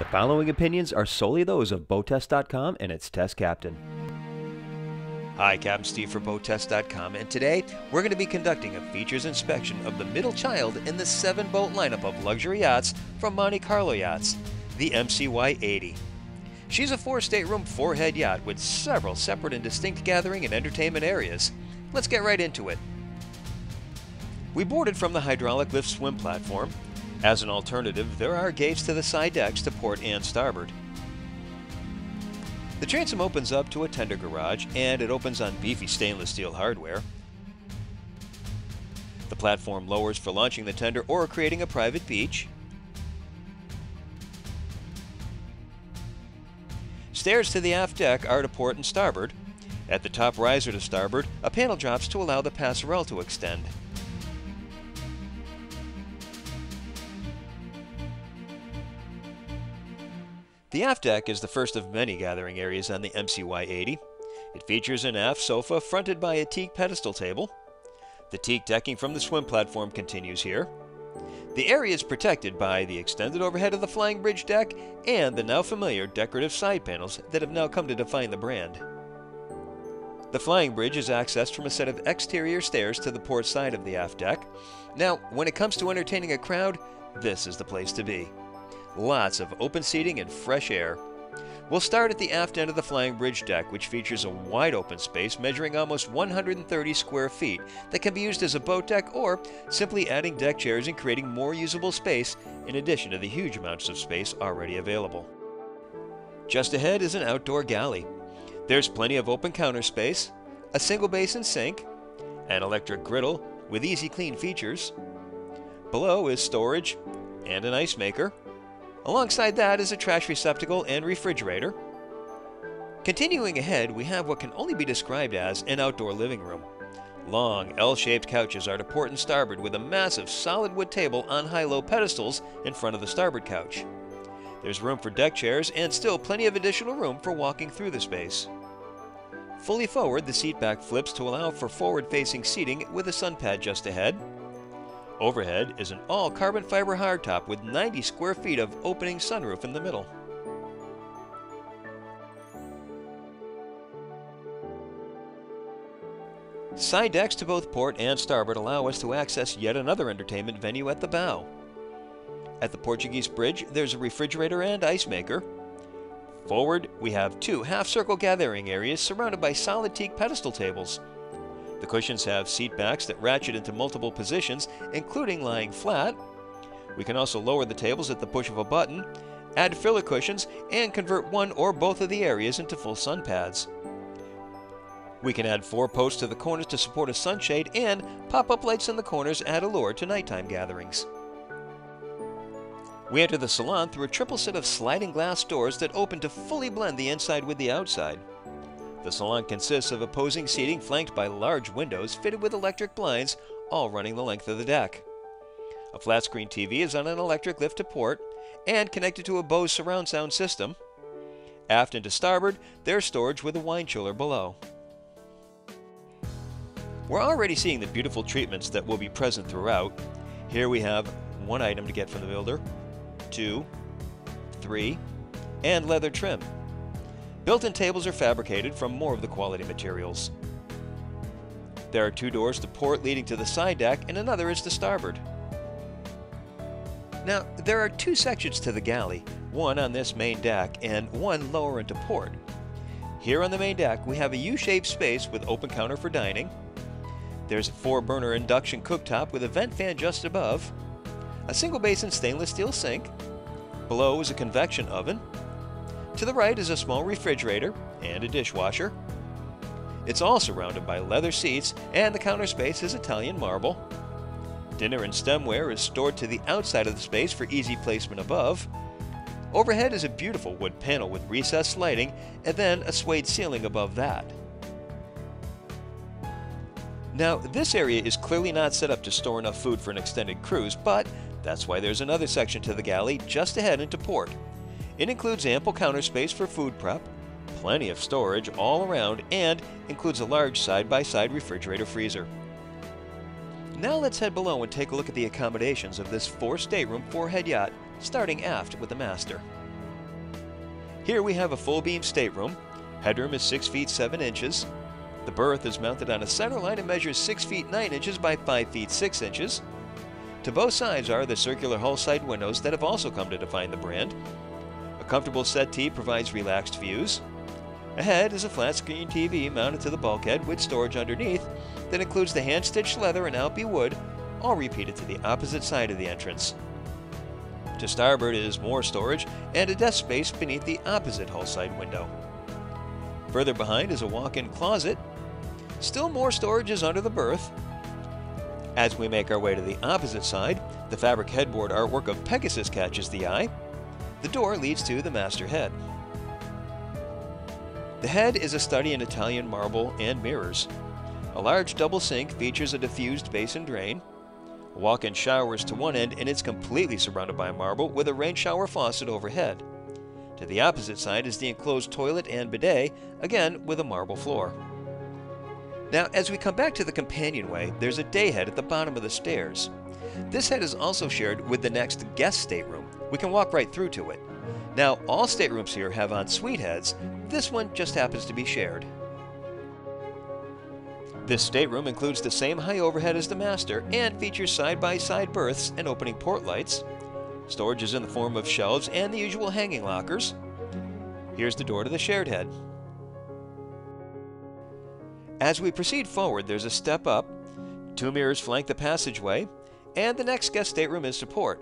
The following opinions are solely those of BoatTest.com and its test captain. Hi, Captain Steve for BoatTest.com, and today we're going to be conducting a features inspection of the middle child in the 7-boat lineup of luxury yachts from Monte Carlo Yachts, the MCY 80. She's a 4-stateroom, 4-head yacht with several separate and distinct gathering and entertainment areas. Let's get right into it. We boarded from the hydraulic lift swim platform. As an alternative, there are gates to the side decks to port and starboard. The transom opens up to a tender garage, and it opens on beefy stainless steel hardware. The platform lowers for launching the tender or creating a private beach. Stairs to the aft deck are to port and starboard. At the top riser to starboard, a panel drops to allow the passerelle to extend. The aft deck is the first of many gathering areas on the MCY 80. It features an aft sofa fronted by a teak pedestal table. The teak decking from the swim platform continues here. The area is protected by the extended overhead of the flying bridge deck and the now familiar decorative side panels that have now come to define the brand. The flying bridge is accessed from a set of exterior stairs to the port side of the aft deck. Now, when it comes to entertaining a crowd, this is the place to be. Lots of open seating and fresh air. We'll start at the aft end of the flying bridge deck, which features a wide open space measuring almost 130 square feet that can be used as a boat deck or simply adding deck chairs and creating more usable space in addition to the huge amounts of space already available. Just ahead is an outdoor galley. There's plenty of open counter space, a single basin sink, an electric griddle with easy clean features. Below is storage and an ice maker. Alongside that is a trash receptacle and refrigerator. Continuing ahead, we have what can only be described as an outdoor living room. Long L-shaped couches are to port and starboard with a massive solid wood table on high-low pedestals in front of the starboard couch. There's room for deck chairs and still plenty of additional room for walking through the space. Fully forward, the seat back flips to allow for forward-facing seating with a sun pad just ahead. Overhead is an all-carbon fiber hardtop with 90 square feet of opening sunroof in the middle. Side decks to both port and starboard allow us to access yet another entertainment venue at the bow. At the Portuguese bridge, there's a refrigerator and ice maker. Forward, we have 2 half-circle gathering areas surrounded by solid teak pedestal tables. The cushions have seat backs that ratchet into multiple positions, including lying flat. We can also lower the tables at the push of a button, add filler cushions, and convert one or both of the areas into full sun pads. We can add 4 posts to the corners to support a sunshade, and pop-up lights in the corners add allure to nighttime gatherings. We enter the salon through a triple set of sliding glass doors that open to fully blend the inside with the outside. The salon consists of opposing seating flanked by large windows fitted with electric blinds, all running the length of the deck. A flat-screen TV is on an electric lift to port and connected to a Bose surround sound system. Aft and to starboard, there's storage with a wine chiller below. We're already seeing the beautiful treatments that will be present throughout. Here we have 1 item to get from the builder, 2, 3, and leather trim. Built-in tables are fabricated from more of the quality materials. There are 2 doors to port leading to the side deck, and another is to starboard. Now, there are 2 sections to the galley, one on this main deck and one lower into port. Here on the main deck, we have a U-shaped space with open counter for dining. There's a 4-burner induction cooktop with a vent fan just above, a single basin stainless steel sink. Below is a convection oven. To the right is a small refrigerator and a dishwasher. It's all surrounded by leather seats, and the counter space is Italian marble. Dinner and stemware is stored to the outside of the space for easy placement above. Overhead is a beautiful wood panel with recessed lighting, and then a suede ceiling above that. Now, this area is clearly not set up to store enough food for an extended cruise, but that's why there's another section to the galley just ahead into port. It includes ample counter space for food prep, plenty of storage all around, and includes a large side-by-side refrigerator freezer. Now let's head below and take a look at the accommodations of this 4-stateroom, 4-head yacht, starting aft with the master. Here we have a full beam stateroom. Headroom is 6 feet 7 inches. The berth is mounted on a center line and measures 6 feet 9 inches by 5 feet 6 inches. To both sides are the circular hull side windows that have also come to define the brand. A comfortable settee provides relaxed views. Ahead is a flat screen TV mounted to the bulkhead with storage underneath that includes the hand-stitched leather and Alpi wood, all repeated to the opposite side of the entrance. To starboard is more storage and a desk space beneath the opposite hull side window. Further behind is a walk-in closet. Still more storage is under the berth. As we make our way to the opposite side, the fabric headboard artwork of Pegasus catches the eye. The door leads to the master head. The head is a study in Italian marble and mirrors. A large double sink features a diffused basin drain. A walk-in shower is to one end and it's completely surrounded by marble with a rain shower faucet overhead. To the opposite side is the enclosed toilet and bidet, again with a marble floor. Now, as we come back to the companionway, there's a day head at the bottom of the stairs. This head is also shared with the next guest stateroom. We can walk right through to it. Now, all staterooms here have ensuite heads. This one just happens to be shared. This stateroom includes the same high overhead as the master and features side-by-side berths and opening port lights. Storage is in the form of shelves and the usual hanging lockers. Here's the door to the shared head. As we proceed forward, there's a step up, 2 mirrors flank the passageway, and the next guest stateroom is to port.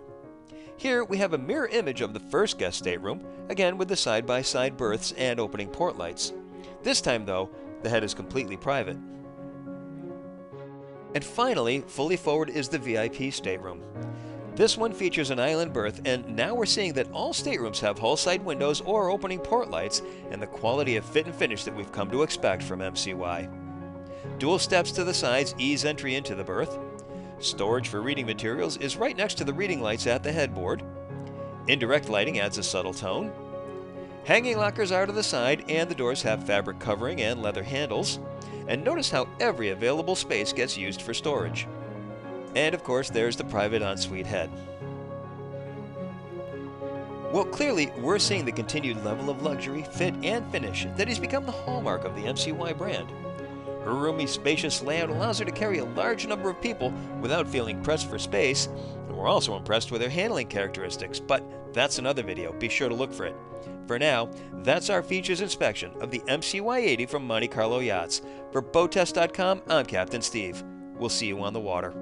Here we have a mirror image of the first guest stateroom, again with the side-by-side berths and opening port lights. This time, though, the head is completely private. And finally, fully forward is the VIP stateroom. This one features an island berth, and now we're seeing that all staterooms have hull side windows or opening port lights and the quality of fit and finish that we've come to expect from MCY. Dual steps to the sides ease entry into the berth. Storage for reading materials is right next to the reading lights at the headboard. Indirect lighting adds a subtle tone. Hanging lockers are to the side, and the doors have fabric covering and leather handles. And notice how every available space gets used for storage. And of course, there's the private ensuite head. Well, clearly, we're seeing the continued level of luxury, fit, and finish that has become the hallmark of the MCY brand. Her roomy, spacious layout allows her to carry a large number of people without feeling pressed for space, and we're also impressed with her handling characteristics, but that's another video. Be sure to look for it. For now, that's our features inspection of the MCY80 from Monte Carlo Yachts. For BoatTest.com, I'm Captain Steve. We'll see you on the water.